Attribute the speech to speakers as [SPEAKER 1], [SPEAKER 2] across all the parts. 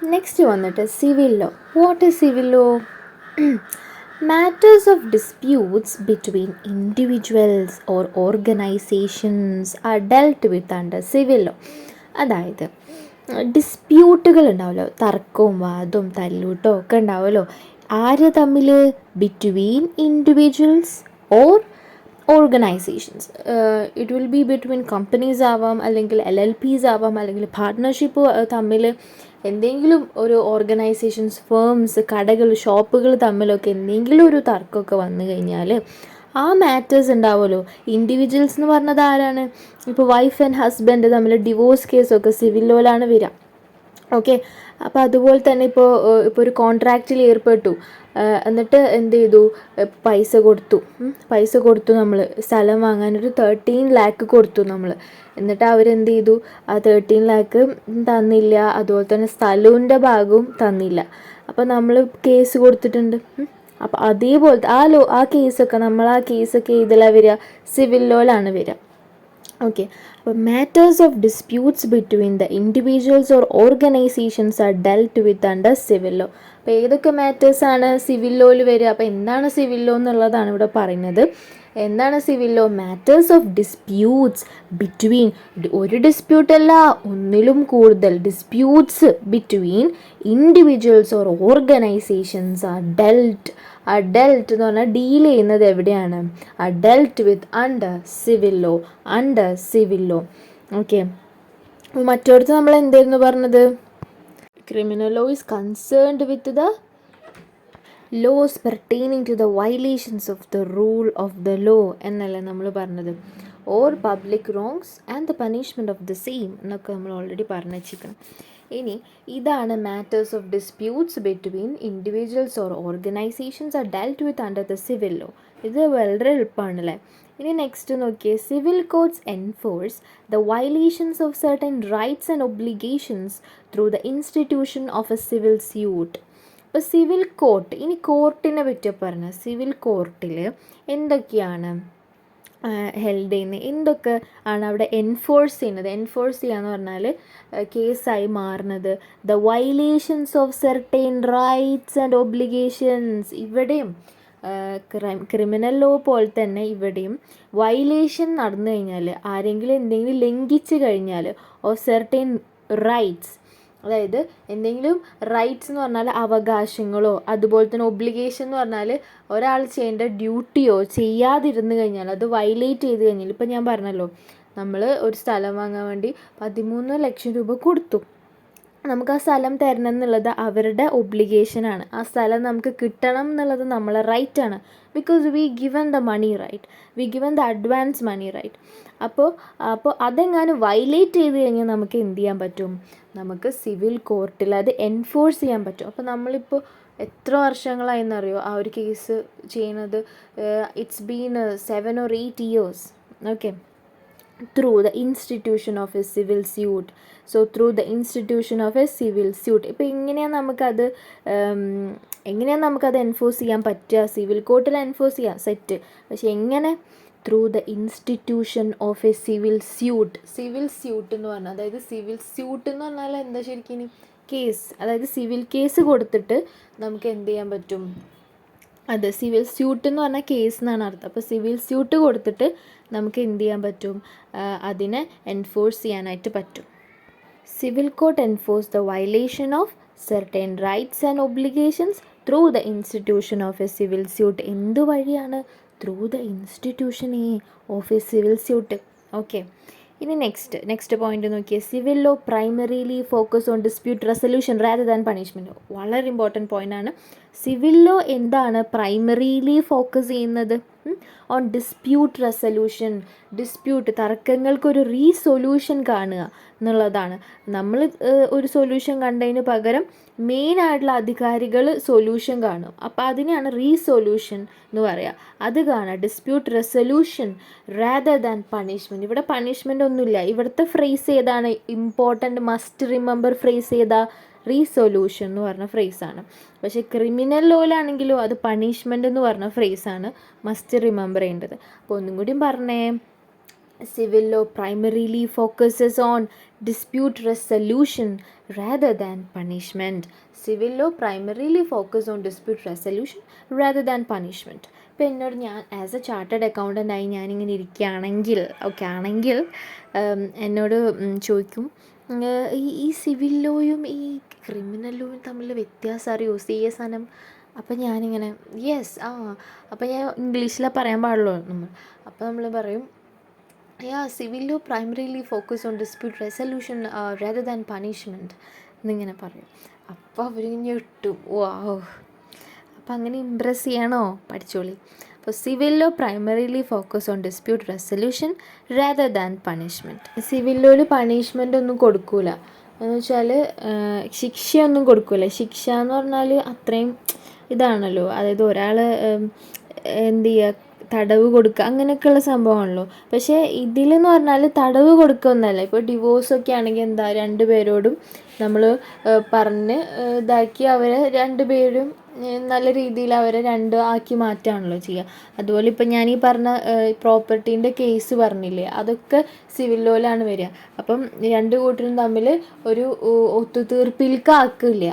[SPEAKER 1] Next വന്നിട്ട് civil law. What is civil law? Matters of disputes between individuals or organizations are dealt with under civil law. അതായത് ഡിസ്പ്യൂട്ടുകൾ ഉണ്ടാവുമല്ലോ, തർക്കവും വാദവും തല്ലൂട്ടോ ഒക്കെ ഉണ്ടാവുമല്ലോ. ആര് തമ്മിൽ? Between individuals or organisations. It will be between companies ആവാം, അല്ലെങ്കിൽ LLPs ആവാം, അല്ലെങ്കിൽ പാർട്ട്ണർഷിപ്പ് തമ്മിൽ എന്തെങ്കിലും ഒരു ഓർഗനൈസേഷൻസ്, ഫേംസ്, കടകൾ, ഷോപ്പുകൾ തമ്മിലൊക്കെ എന്തെങ്കിലും ഒരു തർക്കമൊക്കെ വന്നു കഴിഞ്ഞാൽ ആ മാറ്റേഴ്സ് ഉണ്ടാവുമല്ലോ. ഇൻഡിവിജ്വൽസ് എന്ന് പറഞ്ഞത് ആരാണ്? ഇപ്പോൾ വൈഫ് ആൻഡ് ഹസ്ബൻഡ് തമ്മിൽ ഡിവോഴ്സ് കേസൊക്കെ സിവിൽ ലോയിലാണ് വരിക. ഓക്കെ, അപ്പോൾ അതുപോലെ തന്നെ ഇപ്പോൾ ഒരു കോൺട്രാക്റ്റിൽ ഏർപ്പെട്ടു, എന്നിട്ട് എന്ത് ചെയ്തു? പൈസ കൊടുത്തു നമ്മൾ സ്ഥലം വാങ്ങാനൊരു 13 lakh കൊടുത്തു നമ്മൾ. എന്നിട്ട് അവരെന്ത് ചെയ്തു? ആ 13 lakh തന്നില്ല, അതുപോലെ തന്നെ സ്ഥലത്തിൻ്റെ ഭാഗവും തന്നില്ല. അപ്പോൾ നമ്മൾ കേസ് കൊടുത്തിട്ടുണ്ട്. അപ്പോൾ അതേപോലത്തെ ആ കേസൊക്കെ ഇതിലാണ് വരിക? സിവിൽ ലോയിലാണ് വരിക. ഓക്കെ, അപ്പോൾ matters of disputes between the individuals or organisations are dealt with under civil law. അപ്പോൾ ഏതൊക്കെ മാറ്റേഴ്സാണ് സിവിൽ ലോയിൽ വരിക? അപ്പോൾ എന്താണ് സിവിൽ ലോ എന്നുള്ളതാണ് ഇവിടെ പറയുന്നത്. എന്താണ് civil law? Matters of disputes between, ഒരു ഡിസ്പ്യൂട്ടല്ല, ഒന്നിലും കൂടുതൽ disputes between individuals or organisations are dealt എന്ന് പറഞ്ഞാൽ ഡീൽ ചെയ്യുന്നത് എവിടെയാണ്? Dealt with under civil law. Okay, മറ്റോടത്ത് നമ്മൾ എന്തായിരുന്നു പറഞ്ഞത്? Criminal law is concerned with the laws pertaining to the violations of the rule of the law എന്നല്ലേ നമ്മൾ പറഞ്ഞത്. Or public wrongs and the punishment of the same എന്നൊക്കെ നമ്മൾ already പറഞ്ഞു വെച്ചിരിക്കണം. ഇനി ഇതാണ് matters of disputes between individuals or organisations are dealt with under the civil law. ഇത് വളരെ എളുപ്പമാണല്ലേ. ഇനി നെക്സ്റ്റ് നോക്കിയേ, civil codes enforce the violations of certain rights and obligations through the institution of a civil suit. ഇപ്പോൾ civil court, ഇനി കോർട്ടിനെ പറ്റി പറഞ്ഞാൽ സിവിൽ കോർട്ടിൽ എന്തൊക്കെയാണ് ഹെൽഡ് ചെയ്യുന്നത്, എന്തൊക്കെ ആണ് അവിടെ എൻഫോഴ്സ് ചെയ്യുകയെന്ന് പറഞ്ഞാൽ കേസായി മാറുന്നത്? The violations of certain rights and obligations. ഇവിടെയും ക്രിമിനൽ ലോ പോലെ തന്നെ ഇവിടെയും വയലേഷൻ നടന്നു കഴിഞ്ഞാൽ, ആരെങ്കിലും എന്തെങ്കിലും ലംഘിച്ചു കഴിഞ്ഞാൽ ഓഫ് സെർട്ടൈൻ റൈറ്റ്സ്, അതായത് എന്തെങ്കിലും റൈറ്റ്സ് എന്ന് പറഞ്ഞാൽ അവകാശങ്ങളോ, അതുപോലെ തന്നെ ഒബ്ലിഗേഷൻ എന്ന് പറഞ്ഞാൽ ഒരാൾ ചെയ്യേണ്ട ഡ്യൂട്ടിയോ ചെയ്യാതിരുന്നു കഴിഞ്ഞാൽ, അത് വയലേറ്റ് ചെയ്ത് കഴിഞ്ഞാൽ, ഇപ്പം ഞാൻ പറഞ്ഞല്ലോ, നമ്മൾ ഒരു സ്ഥലം വാങ്ങാൻ വേണ്ടി 13 ലക്ഷം രൂപ കൊടുത്തു. നമുക്ക് ആ സ്ഥലം തരണം എന്നുള്ളത് അവരുടെ ഒബ്ലിഗേഷനാണ്. ആ സ്ഥലം നമുക്ക് കിട്ടണം എന്നുള്ളത് നമ്മളെ റൈറ്റാണ്. Because we given the money right, we given the advance money right. അപ്പോൾ അതെങ്ങാനും വയലേറ്റ് ചെയ്ത് കഴിഞ്ഞാൽ നമുക്ക് എന്ത് ചെയ്യാൻ പറ്റും? നമുക്ക് സിവിൽ കോർട്ടിൽ അത് എൻഫോഴ്സ് ചെയ്യാൻ പറ്റും. അപ്പോൾ നമ്മളിപ്പോൾ എത്ര വർഷങ്ങളായെന്നറിയോ ആ ഒരു കേസ് ചെയ്യുന്നത്? It's been 7 or 8 years. Okay, through the institution of a civil suit. So through the institution of a civil suit. ഇപ്പോൾ എങ്ങനെയാണ് നമുക്കത് എൻഫോഴ്സ് ചെയ്യാൻ പറ്റുക? സിവിൽ കോർട്ടിൽ എൻഫോഴ്സ് ചെയ്യാം, സെറ്റ്. പക്ഷെ എങ്ങനെ? Through the institution of a civil suit. Civil suit എന്ന് പറഞ്ഞാൽ, അതായത് സിവിൽ സ്യൂട്ട് എന്ന് പറഞ്ഞാൽ എന്താ ശരിക്കും? കേസ്, അതായത് സിവിൽ കേസ് കൊടുത്തിട്ട് നമുക്ക് എന്ത് ചെയ്യാൻ പറ്റും? അത് സിവിൽ സ്യൂട്ട് എന്ന് പറഞ്ഞാൽ കേസ് എന്നാണ് അർത്ഥം. അപ്പോൾ സിവിൽ സ്യൂട്ട് കൊടുത്തിട്ട് നമുക്ക് എന്ത് ചെയ്യാൻ പറ്റും? അതിനെ എൻഫോഴ്സ് ചെയ്യാനായിട്ട് പറ്റും. Civil court enforce the violation of certain rights and obligations through the institution of a civil suit. എന്ത് വഴിയാണ്? Through the institution of a civil suit. Okay, ഇനി നെക്സ്റ്റ് പോയിന്റ് നോക്കിയാൽ, civil law primarily focus on dispute resolution rather than punishment. വളരെ important പോയിൻ്റാണ്. Civil law എന്താണ് primarily focus ചെയ്യുന്നത്? On dispute resolution. തർക്കങ്ങൾക്കൊരു resolution കാണുക എന്നുള്ളതാണ്. നമ്മൾ ഒരു സൊല്യൂഷൻ കണ്ടതിന് പകരം മെയിനായിട്ടുള്ള അധികാരികൾ സൊല്യൂഷൻ കാണും. അപ്പോൾ അതിനെയാണ് റീസൊല്യൂഷൻ എന്ന് പറയുക. അത് കാണുക, dispute resolution rather than punishment. ഇവിടെ പണിഷ്മെൻ്റ് ഒന്നുമില്ല. ഇവിടുത്തെ ഫ്രേസ് ഏതാണ് ഇമ്പോർട്ടൻറ്റ്? മസ്റ്റ് റിമെമ്പർ ഫ്രേസ് ഏതാ? റീസൊല്യൂഷൻ എന്ന് പറഞ്ഞ ഫ്രേസാണ്. പക്ഷേ ക്രിമിനൽ ലോയിലാണെങ്കിലോ അത് പണിഷ്മെൻ്റ് എന്ന് പറഞ്ഞ ഫ്രേസാണ് മസ്റ്റ് റിമെമ്പർ ചെയ്യേണ്ടത്. അപ്പോൾ ഒന്നും കൂടി പറഞ്ഞേ, Civil law primarily focuses on dispute resolution rather than punishment. Civil law primarily focuses on dispute resolution rather than punishment. ഇപ്പോൾ എന്നോട് ഞാൻ ആസ് എ ചാർട്ടേഡ് അക്കൗണ്ടൻ്റ് ആയി ഞാനിങ്ങനെ ഇരിക്കുകയാണെങ്കിൽ എന്നോട് ചോദിക്കും, ഈ സിവിൽ ലോയും ഈ ക്രിമിനൽ ലോയും തമ്മിൽ വ്യത്യാസം അറിയോ സാധനം? അപ്പം ഞാനിങ്ങനെ യെസ് അപ്പം ഞാൻ ഇംഗ്ലീഷിലാണ് പറയാൻ പാടുള്ളൂ നമ്മൾ. അപ്പോൾ നമ്മൾ പറയും civil law primarily focus on dispute resolution rather than punishment എന്നിങ്ങനെ പറയും. അപ്പോൾ അവർ ഞെട്ടും, വാവ്. അപ്പോൾ അങ്ങനെ ഇമ്പ്രസ് ചെയ്യണോ? പഠിച്ചോളി. അപ്പോൾ civil law primarily focus on dispute resolution rather than punishment. Civil ലോയിൽ പണിഷ്മെൻ്റ് ഒന്നും കൊടുക്കൂല എന്ന് വെച്ചാൽ ശിക്ഷയൊന്നും കൊടുക്കൂല. ശിക്ഷ എന്ന് പറഞ്ഞാൽ അത്രയും ഇതാണല്ലോ, അതായത് ഒരാൾ എന്ത് ചെയ്യുക, തടവ് കൊടുക്കുക അങ്ങനെയൊക്കെയുള്ള സംഭവമാണല്ലോ. പക്ഷേ ഇതിലെന്ന് പറഞ്ഞാൽ തടവ് കൊടുക്കുകയൊന്നുമല്ല. ഇപ്പോൾ ഡിവോഴ്സൊക്കെ ആണെങ്കിൽ എന്താ, രണ്ട് പേരോടും നമ്മൾ പറഞ്ഞ് ഇതാക്കി അവരെ രണ്ടുപേരും നല്ല രീതിയിൽ അവരെ ആക്കി മാറ്റുകയാണല്ലോ ചെയ്യുക. അതുപോലെ ഇപ്പം ഞാൻ ഈ പറഞ്ഞ പ്രോപ്പർട്ടീൻ്റെ കേസ് പറഞ്ഞില്ലേ, അതൊക്കെ സിവിൽ ലോയിലാണ് വരിക. അപ്പം രണ്ട് കൂട്ടരും തമ്മിൽ ഒരു ഒത്തുതീർപ്പിൽക്കാക്കൂലേ,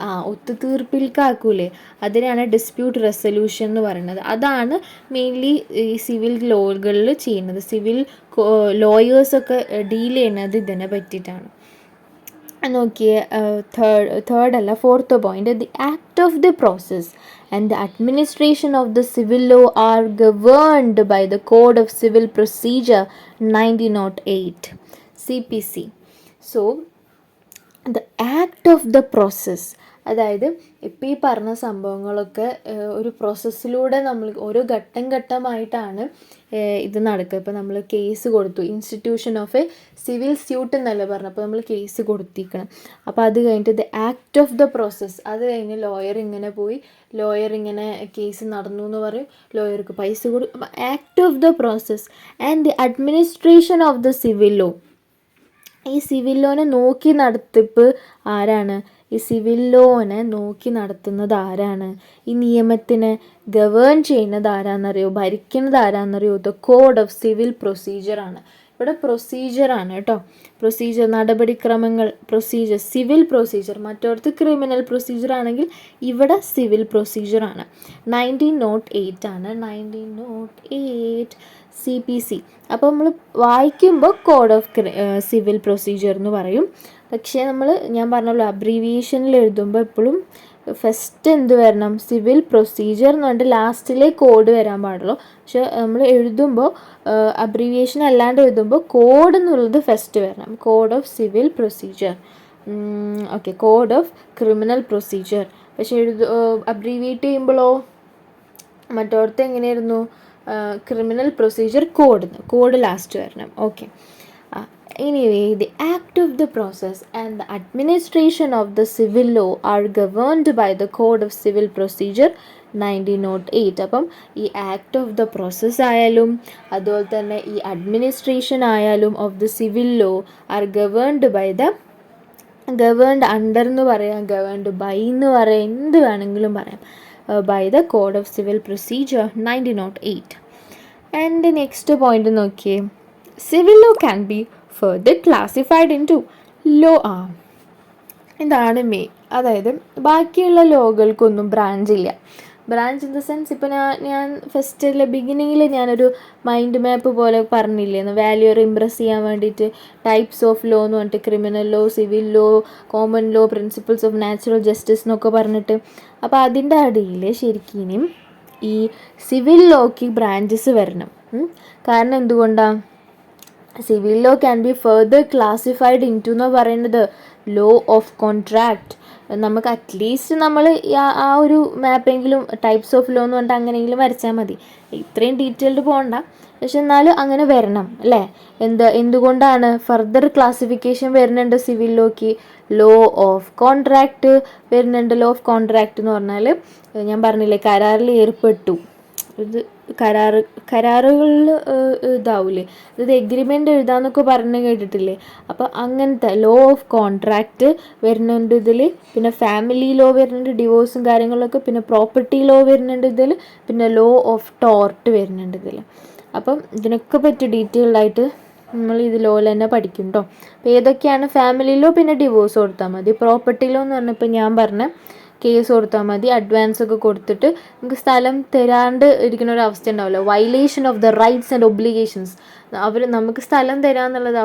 [SPEAKER 1] അതിനാണ് ഡിസ്പ്യൂട്ട് റെസൊല്യൂഷൻ എന്ന് പറയുന്നത്. അതാണ് മെയിൻലി ഈ സിവിൽ ലോകളിൽ ചെയ്യുന്നത്. സിവിൽ ലോയേഴ്സൊക്കെ ഡീൽ ചെയ്യുന്നത് ഇതിനെ പറ്റിയിട്ടാണ്. നോക്കിയേ, third fourth point, the act of the process and the administration of the civil law are governed by the code of civil procedure 1908 CPC. So the act of the process, അതായത് ഇപ്പോൾ ഈ പറഞ്ഞ സംഭവങ്ങളൊക്കെ ഒരു പ്രോസസ്സിലൂടെ നമ്മൾ ഓരോ ഘട്ടമായിട്ടാണ് ഇത് നടക്കുക. ഇപ്പോൾ നമ്മൾ കേസ് കൊടുത്തു, institution of a civil suit എന്നല്ല പറഞ്ഞു, അപ്പോൾ നമ്മൾ കേസ് കൊടുത്തിരിക്കണം. അപ്പോൾ അത് കഴിഞ്ഞിട്ട് the act of the process, അത് കഴിഞ്ഞ് ലോയർ ഇങ്ങനെ കേസ് നടന്നു എന്ന് പറയും, ലോയർക്ക് പൈസ കൊടുക്കും. അപ്പോൾ act of the process and the administration of the civil law. ഈ സിവിൽ ലോനെ നോക്കി നടത്തിപ്പ് ആരാണ്? ഈ സിവിൽ ലോനെ നോക്കി നടത്തുന്നത് ആരാണ്? ഈ നിയമത്തിനെ ഗവേൺ ചെയ്യുന്നത് ആരാന്നറിയോ, ഭരിക്കുന്നത് ആരാന്നറിയോ? ദ കോഡ് ഓഫ് സിവിൽ പ്രൊസീജിയറാണ്. ഇവിടെ പ്രൊസീജിയറാണ് കേട്ടോ, പ്രൊസീജിയർ, നടപടിക്രമങ്ങൾ, പ്രൊസീജിയർ, സിവിൽ പ്രൊസീജിയർ. മറ്റോടത്ത് ക്രിമിനൽ പ്രൊസീജിയർ ആണെങ്കിൽ ഇവിടെ സിവിൽ പ്രൊസീജിയറാണ്. 1908 ആണ്, 1908 CPC. അപ്പോൾ നമ്മൾ വായിക്കുമ്പോൾ കോഡ് ഓഫ് സിവിൽ പ്രൊസീജിയർ എന്ന് പറയും. പക്ഷേ ഞാൻ പറഞ്ഞല്ലോ, അബ്രീവിയേഷനിൽ എഴുതുമ്പോൾ എപ്പോഴും ഫസ്റ്റ് എന്ത് വരണം, സിവിൽ പ്രൊസീജിയർ എന്ന് പറഞ്ഞിട്ട് ലാസ്റ്റിലെ കോഡ് വരാൻ പാടുള്ളൂ. പക്ഷെ നമ്മൾ എഴുതുമ്പോൾ അബ്രീവിയേഷൻ അല്ലാണ്ട് എഴുതുമ്പോൾ കോഡ് എന്നുള്ളത് ഫസ്റ്റ് വരണം. Code of civil procedure, okay, code of criminal procedure. പക്ഷെ അബ്രീവിയേറ്റ് ചെയ്യുമ്പോഴോ മറ്റോടത്ത് എങ്ങനെയായിരുന്നു, ക്രിമിനൽ പ്രൊസീജിയർ കോഡ് ലാസ്റ്റ് വരണം. Okay. Anyway, the act of the process and the administration of the civil law are governed by the Code of Civil Procedure 1908. അപ്പം ഈ act of the process ആയാലും അതുപോലെ തന്നെ ഈ administration ആയാലും of the civil law are governed under എന്ന് പറയാം, governed by എന്ന് പറയാം, എന്ത് വേണമെങ്കിലും പറയാം, by the Code of Civil Procedure 1908. And next point നോക്കിയേ, civil law can be further classified into law. ഇതാണ് മെയിൻ. അതായത് ബാക്കിയുള്ള ലോകൾക്കൊന്നും ബ്രാഞ്ച് ഇല്ല. ബ്രാഞ്ച് ഇൻ ദ സെൻസ്, ഇപ്പോൾ ഞാൻ ഫസ്റ്റിൽ ബിഗിനിങ്ങിൽ ഞാനൊരു മൈൻഡ് മാപ്പ് പോലെ പറഞ്ഞില്ലേന്ന്, വാല്യൂർ ഇംപ്രസ് ചെയ്യാൻ വേണ്ടിയിട്ട് ടൈപ്സ് ഓഫ് ലോ എന്ന് പറഞ്ഞിട്ട് criminal law, civil law, common law, principles of natural justice എന്നൊക്കെ പറഞ്ഞിട്ട്. അപ്പോൾ അതിൻ്റെ അടിയിൽ ശരിക്കും ഈ സിവിൽ ലോക്ക് ബ്രാഞ്ചസ് വരണം. കാരണം എന്തുകൊണ്ടാണ്? Civil law can be further classified into എന്ന് പറയുന്നത് ലോ ഓഫ് കോൺട്രാക്ട്. നമുക്ക് അറ്റ്ലീസ്റ്റ് നമ്മൾ ആ ഒരു മാപ്പെങ്കിലും ടൈപ്സ് ഓഫ് ലോ എന്ന് പറഞ്ഞിട്ട് അങ്ങനെയെങ്കിലും വരച്ചാൽ മതി. ഇത്രയും ഡീറ്റെയിൽഡ് പോകണ്ട, പക്ഷെ എന്നാലും അങ്ങനെ വരണം അല്ലേ? എന്തുകൊണ്ടാണ് ഫർദർ ക്ലാസിഫിക്കേഷൻ വരുന്നുണ്ട് civil lock? Law of contract വരുന്നുണ്ട്. ലോ ഓഫ് കോൺട്രാക്റ്റ് എന്ന് പറഞ്ഞാൽ ഞാൻ പറഞ്ഞില്ലേ, കരാറിൽ ഏർപ്പെട്ടു, ഇത് കരാറുകളിൽ ഇതാവൂലേ, ഇത് എഗ്രിമെൻ്റ് എഴുതാമെന്നൊക്കെ പറഞ്ഞ് കേട്ടിട്ടില്ലേ? അപ്പോൾ അങ്ങനത്തെ ലോ ഓഫ് കോൺട്രാക്റ്റ് വരുന്നുണ്ട് ഇതിൽ. പിന്നെ ഫാമിലി ലോ വരുന്നുണ്ട്, ഡിവോഴ്സും കാര്യങ്ങളൊക്കെ. പിന്നെ പ്രോപ്പർട്ടി ലോ വരുന്നുണ്ട് ഇതിൽ. പിന്നെ ലോ ഓഫ് ടോർട്ട് വരുന്നുണ്ട് ഇതിൽ. അപ്പം ഇതിനൊക്കെ പറ്റി ഡീറ്റെയിൽഡായിട്ട് നമ്മൾ ഇത് ലോയിൽ തന്നെ പഠിക്കും കേട്ടോ. അപ്പോൾ ഏതൊക്കെയാണ് ഫാമിലി ലോ, പിന്നെ ഡിവോഴ്സ് കൊടുത്താൽ മതി. പ്രോപ്പർട്ടി ലോ എന്ന് പറഞ്ഞപ്പോൾ ഞാൻ പറഞ്ഞ കേസ് കൊടുത്താൽ മതി. അഡ്വാൻസ് ഒക്കെ കൊടുത്തിട്ട് നമുക്ക് സ്ഥലം തരാണ്ട് ഇരിക്കുന്ന ഒരു അവസ്ഥ ഉണ്ടാവില്ല. Violation of the rights and obligations. നമുക്ക് സ്ഥലം തരാമെന്നുള്ളത്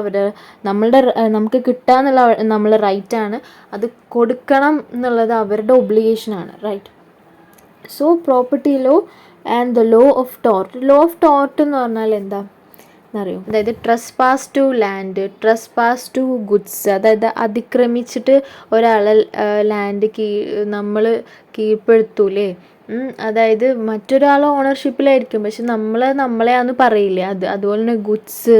[SPEAKER 1] നമുക്ക് കിട്ടുക എന്നുള്ള നമ്മളെ റൈറ്റാണ്. അത് കൊടുക്കണം എന്നുള്ളത് അവരുടെ ഒബ്ലിഗേഷനാണ്, right. So property law and the law of tort. Law of tort എന്ന് പറഞ്ഞാൽ എന്താ എന്നറിയോ? അതായത് trespass to land, trespass to goods. അതായത് അതിക്രമിച്ചിട്ട് ഒരാളെ ലാൻഡ് നമ്മൾ കീഴ്പ്പെടുത്തൂലേ. അതായത് മറ്റൊരാൾ ഓണർഷിപ്പിലായിരിക്കും, പക്ഷെ നമ്മളെയാന്ന് പറയില്ലേ. അതുപോലെ തന്നെ ഗുഡ്സ്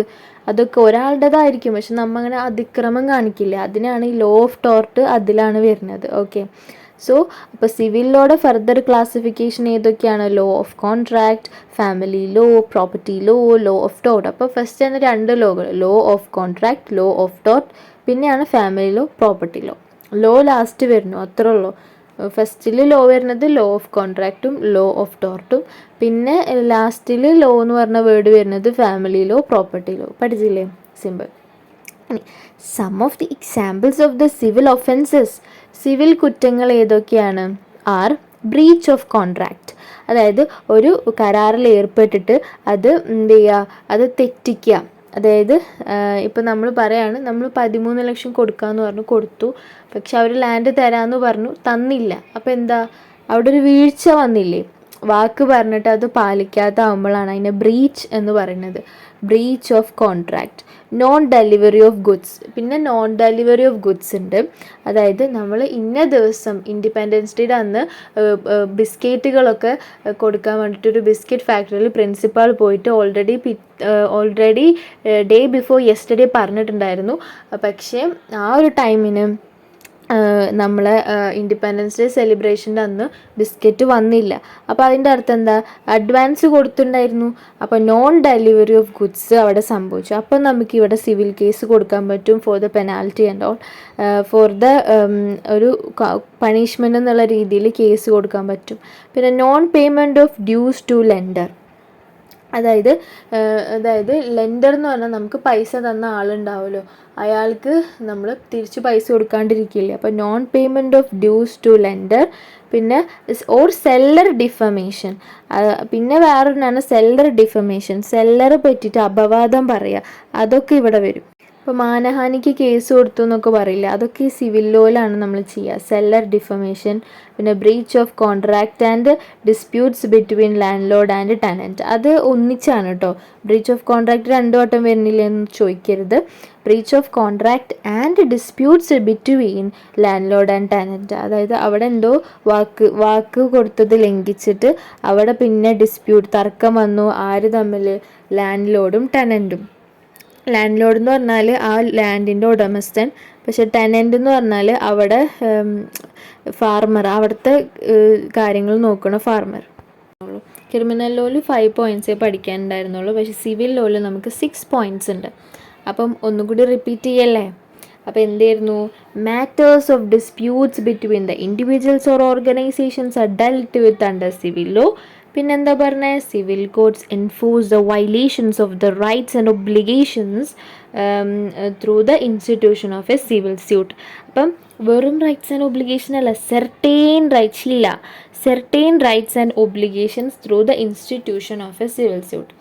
[SPEAKER 1] അതൊക്കെ ഒരാളുടേതായിരിക്കും, പക്ഷെ അങ്ങനെ അതിക്രമം കാണിക്കില്ല. അതിനാണ് ഈ ലോ ഓഫ് ടോർട്ട് അതിലാണ് വരുന്നത്. ഓക്കെ. സോ അപ്പോൾ സിവിൽ ലോയുടെ ഫർദർ ക്ലാസിഫിക്കേഷൻ ഏതൊക്കെയാണ്? Law of contract, family law, property law, law of tort. അപ്പോൾ ഫസ്റ്റ് ആണ് 2 ലോകൾ, law of contract, law of tort, പിന്നെയാണ് family law, property law. Law last വരുന്നു, അത്രേ ഉള്ളൂ. ഫസ്റ്റിൽ ലോ വരുന്നത് ലോ ഓഫ് കോൺട്രാക്റ്റും ലോ ഓഫ് ടോർട്ടും, പിന്നെ ലാസ്റ്റിൽ ലോ എന്ന് പറഞ്ഞ വേർഡ് വരുന്നത് ഫാമിലി ലോ, പ്രോപ്പർട്ടി ലോ. പഠിച്ചില്ലേ? Simple. Some of the examples of the civil offences. സിവിൽ കുറ്റങ്ങൾ ഏതൊക്കെയാണ്? Are breach of contract. അതായത് ഒരു കരാറിൽ ഏർപ്പെട്ടിട്ട് അത് എന്ത് ചെയ്യുക, അത് തെറ്റിക്കുക. അതായത് ഇപ്പം നമ്മൾ പറയാണ്, നമ്മൾ 13 ലക്ഷം കൊടുക്കാമെന്ന് പറഞ്ഞു, കൊടുത്തു. പക്ഷെ അവർ ലാൻഡ് തരാമെന്ന് പറഞ്ഞു, തന്നില്ല. അപ്പോൾ എന്താ, അവിടെ ഒരു വീഴ്ച വന്നില്ലേ? വാക്ക് പറഞ്ഞിട്ട് അത് പാലിക്കാതാവുമ്പോഴാണ് അതിനെ ബ്രീച്ച് എന്ന് പറയുന്നത്. Breach of contract. Non delivery of goods. പിന്നെ നോൺ ഡെലിവറി ഓഫ് ഗുഡ്സ് ഉണ്ട്. അതായത് നമ്മൾ ഇന്ന ദിവസം ഇൻഡിപെൻഡൻസ് ഡേയുടെ അന്ന് ബിസ്ക്കറ്റുകളൊക്കെ കൊടുക്കാൻ വേണ്ടിയിട്ട് ഒരു ബിസ്ക്കറ്റ് ഫാക്ടറിയിൽ പ്രിൻസിപ്പാൾ പോയിട്ട് ഓൾറെഡി ഡേ ബിഫോർ യെസ്റ്റർഡേ പറഞ്ഞിട്ടുണ്ടായിരുന്നു. പക്ഷേ ആ ഒരു ടൈമിന് നമ്മളെ ഇൻഡിപെൻഡൻസ് ഡേ സെലിബ്രേഷൻ്റെ അന്ന് ബിസ്ക്കറ്റ് വന്നില്ല. അപ്പോൾ അതിൻ്റെ അർത്ഥം എന്താ, അഡ്വാൻസ് കൊടുത്തിട്ടുണ്ടായിരുന്നു. അപ്പോൾ നോൺ ഡെലിവറി ഓഫ് ഗുഡ്സ് അവിടെ സംഭവിച്ചു. അപ്പം നമുക്ക് ഇവിടെ സിവിൽ കേസ് കൊടുക്കാൻ പറ്റും for the penalty and all, for the ഒരു പണിഷ്മെൻ്റ് എന്നുള്ള രീതിയിൽ കേസ് കൊടുക്കാൻ പറ്റും. പിന്നെ non payment of dues to lender. അതായത് ലെൻഡർ എന്ന് പറഞ്ഞാൽ നമുക്ക് പൈസ തന്ന ആളുണ്ടാവുമല്ലോ, അയാൾക്ക് നമ്മൾ തിരിച്ച് പൈസ കൊടുക്കാണ്ടിരിക്കില്ലേ. അപ്പോൾ non payment of dues to lender. പിന്നെ ഓർ സെല്ലർ ഡിഫമേഷൻ. പിന്നെ വേറൊന്നാണ് സെല്ലർ ഡിഫമേഷൻ. സെല്ലറെ പറ്റിയിട്ട് അപവാദം പറയുക, അതൊക്കെ ഇവിടെ വരും. ഇപ്പോൾ മാനഹാനിക്ക് കേസ് കൊടുത്തു എന്നൊക്കെ പറയില്ല, അതൊക്കെ ഈ സിവിൽ ലോയിലാണ് നമ്മൾ ചെയ്യുക. സെല്ലർ ഡിഫമേഷൻ, പിന്നെ breach of contract and disputes between landlord and tenant. അത് ഒന്നിച്ചാണ് കേട്ടോ. ബ്രീച്ച് ഓഫ് കോൺട്രാക്റ്റ് 2 വട്ടം വരുന്നില്ല എന്ന് ചോദിക്കരുത്. Breach of contract and disputes between landlord and tenant. അതായത് അവിടെ എന്തോ വാക്ക് കൊടുത്തത് ലംഘിച്ചിട്ട് അവിടെ പിന്നെ തർക്കം വന്നു. ആര് തമ്മിൽ? ലാൻഡ് ലോഡും ടെനൻറ്റും. ലാൻഡ് ലോഡ് എന്ന് പറഞ്ഞാൽ ആ ലാൻഡിൻ്റെ ഉടമസ്ഥൻ, പക്ഷെ ടെനൻ്റ് എന്ന് പറഞ്ഞാൽ അവിടെ ഫാർമർ, അവിടുത്തെ കാര്യങ്ങൾ നോക്കണ ഫാർമർ. ക്രിമിനൽ ലോയിൽ 5 പോയിൻറ്റ്സേ പഠിക്കാനുണ്ടായിരുന്നുള്ളൂ, പക്ഷേ സിവിൽ ലോയിൽ നമുക്ക് 6 പോയിൻറ്റ്സ് ഉണ്ട്. അപ്പം ഒന്നുകൂടി റിപ്പീറ്റ് ചെയ്യല്ലേ. അപ്പോൾ എന്തായിരുന്നു? Matters of disputes between the individuals or organisations are dealt with under civil law. പിന്നെന്താ പറഞ്ഞത്? Civil codes enforce the violations of the rights and obligations through the institution of a civil suit. അപ്പം വെറും rights and obligation അല്ല, certain rights and obligations through the institution of a civil suit.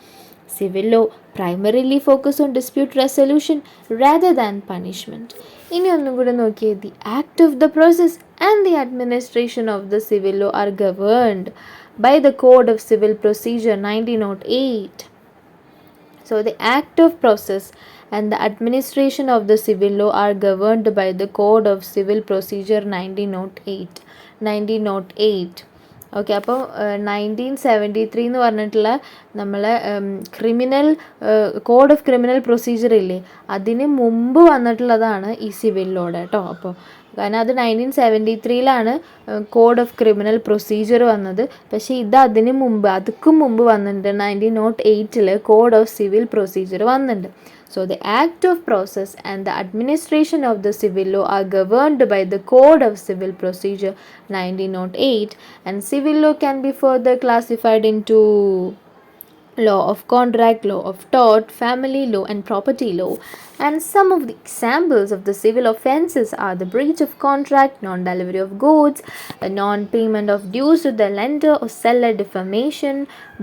[SPEAKER 1] Civil law primarily focus on dispute resolution rather than punishment. ഇനി ഒന്നും കൂടെ നോക്കിയേ. The act of the process and the administration of the civil law are governed by the Code of Civil Procedure 1908. So the act of process and the administration of the civil law are governed by the Code of Civil Procedure 1908. Okay. അപ്പോൾ 1973 എന്ന് പറഞ്ഞിട്ടുള്ള നമ്മളെ code of criminal procedure ഇല്ലേ, അതിന് മുമ്പ് വന്നിട്ടുള്ളതാണ് ഈ civil ലോയുടെ കേട്ടോ. അപ്പോൾ കാരണം അത് 1973 കോഡ് ഓഫ് ക്രിമിനൽ പ്രൊസീജിയർ വന്നത്, പക്ഷേ ഇത് അതുക്കും മുമ്പ് വന്നിട്ടുണ്ട്. 1908 കോഡ് ഓഫ് സിവിൽ പ്രൊസീജിയർ വന്നിട്ടുണ്ട്. So the act of process and the administration of the civil law are governed by the Code of Civil Procedure 1908, and civil law can be further classified into law of contract, law of tort, family law, and property law. And some of the examples of the civil offences are the breach of contract, non-delivery of goods, non-payment of dues to the lender or seller, defamation,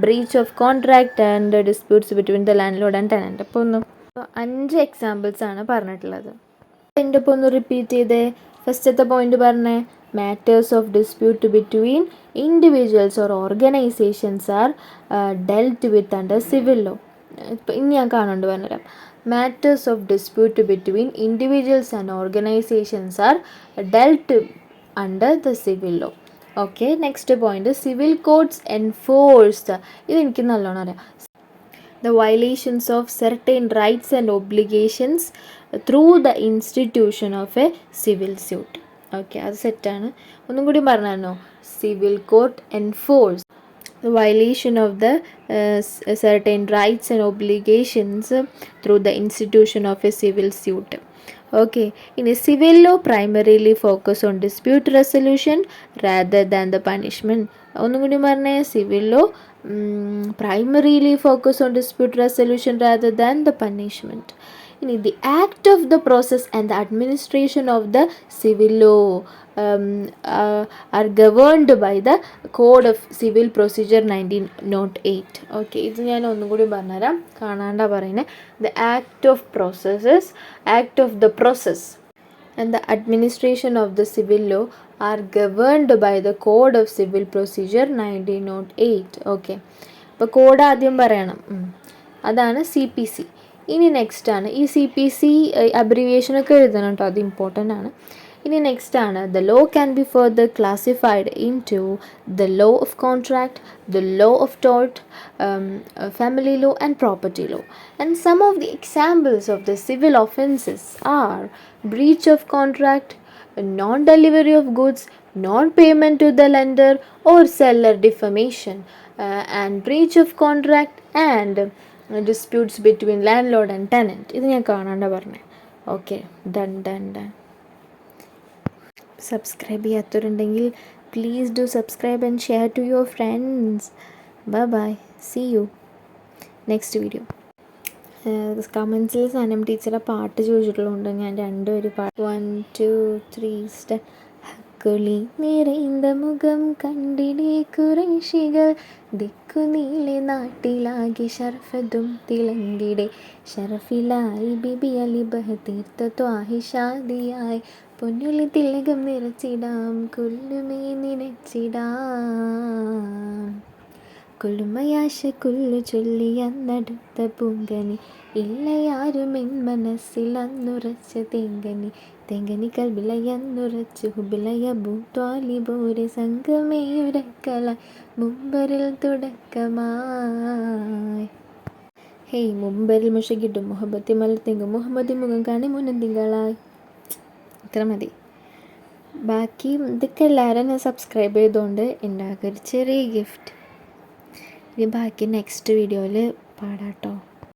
[SPEAKER 1] breach of contract, and disputes between the landlord and tenant. അപ്പോൾ 5 examples ആണ് പറഞ്ഞിട്ടുള്ളത്. എൻ്റെ ഇപ്പോൾ ഒന്ന് repeat ചെയ്തേ. ഫസ്റ്റത്തെ point പറഞ്ഞേ, matters of dispute between individuals or organisations are dealt with under civil law. ഇപ്പം ഇനി ഞാൻ കാണുന്നുണ്ട് പറഞ്ഞുതരാം. Matters of dispute between individuals and organisations are dealt under the civil law. Okay, next point, civil codes enforced. ഇതെനിക്ക് നല്ലോണം അറിയാം. The violations of certain rights and obligations through the institution of a civil suit. Okay, അത് സെറ്റാണ്. ഒന്നും കൂടി പറഞ്ഞോ. Civil code enforce the violation of the certain rights and obligations through the institution of a civil suit. Okay, in a civil law primarily focus on dispute resolution rather than the punishment. ഒന്നും കൂടി പറഞ്ഞേ, civil law primarily focus on dispute resolution rather than the punishment. In the act of the process and the administration of the civil law are governed by the Code of Civil Procedure 1908. Okay, ഇത് ഞാൻ ഒന്നും കൂടി പറഞ്ഞുതരാം, കാണാണ്ടാ പറയുന്നത്. The act of the process and the administration of the civil law are governed by the Code of Civil Procedure 1908. Okay, അപ്പോൾ code ആദ്യം പറയണം. അതാണ് CPC. ഇനി നെക്സ്റ്റ് ആണ് ഈ CPC അബ്രിവിയേഷനൊക്കെ എഴുതണം കേട്ടോ, അത് ഇമ്പോർട്ടൻ്റ് ആണ്. ഇനി നെക്സ്റ്റ് ആണ്, the law can be further classified into the law of contract, the law of tort, family law, and property law. And some of the examples of the civil offences are breach of contract, non-delivery of goods, non-payment to the lender or seller, defamation, and breach of contract, and disputes between landlord and tenant. ഇത് ഞാൻ കാണാണ്ട പറഞ്ഞേ. Okay, done. Subscribe ചെയ്യാത്തവരുണ്ടെങ്കിൽ please do subscribe and share to your friends. Bye, see you next video. കമൻസിൽ സനം ടീച്ചറെ പാട്ട് ചോദിച്ചിട്ടുള്ളതുകൊണ്ട് ഞാൻ 2 ഒരു പാട്ട് 1 2 3 സ്റ്റാർ. കുളി നിറൈந்த മുഖം കണ്ടിടേ കുറേശികൾ, ദിക്കു നീളെ നാട്ടിലാകെ ഷർഫതും തിളങ്ങിടെ, ഷറഫിലായി ബിബി അലി ബഹ തീർത്ത ത്വാഹിഷാദിയായി, പൊന്നുലി തിലകം നിറച്ചിടാം കൊല്ലുമേ നിനച്ചിടാം, കൊള്ളുമയാശ കുല്ലു ചൊല്ലി അന്നടുത്ത പൂങ്കനി, ഇല്ലയാരും എൻ മനസ്സിൽ അന്നുറച്ച തേങ്കനി, തേങ്കനി കൽബിലയന്നുറച്ചു ഹുബിലയ ഭൂത്വാലിബോരെ, സംഗമേയുരക്കല മുമ്പരിൽ തുടക്കമായി. ഹേയ് മുമ്പരിൽ മുഷകിട്ടും മുഹബത്തി മലർത്തിങ്കും മുഹമ്മദി മുഖം കാണി മുനന്തിങ്കളായി. ഇത്ര മതി. ബാക്കി ഇതൊക്കെ എല്ലാവരും സബ്സ്ക്രൈബ് ചെയ്തുകൊണ്ട് ഉണ്ടാക്കുക ഒരു ചെറിയ ഗിഫ്റ്റ്. ഇനി ബാക്കി നെക്സ്റ്റ് വീഡിയോയിൽ പാടാട്ടോ.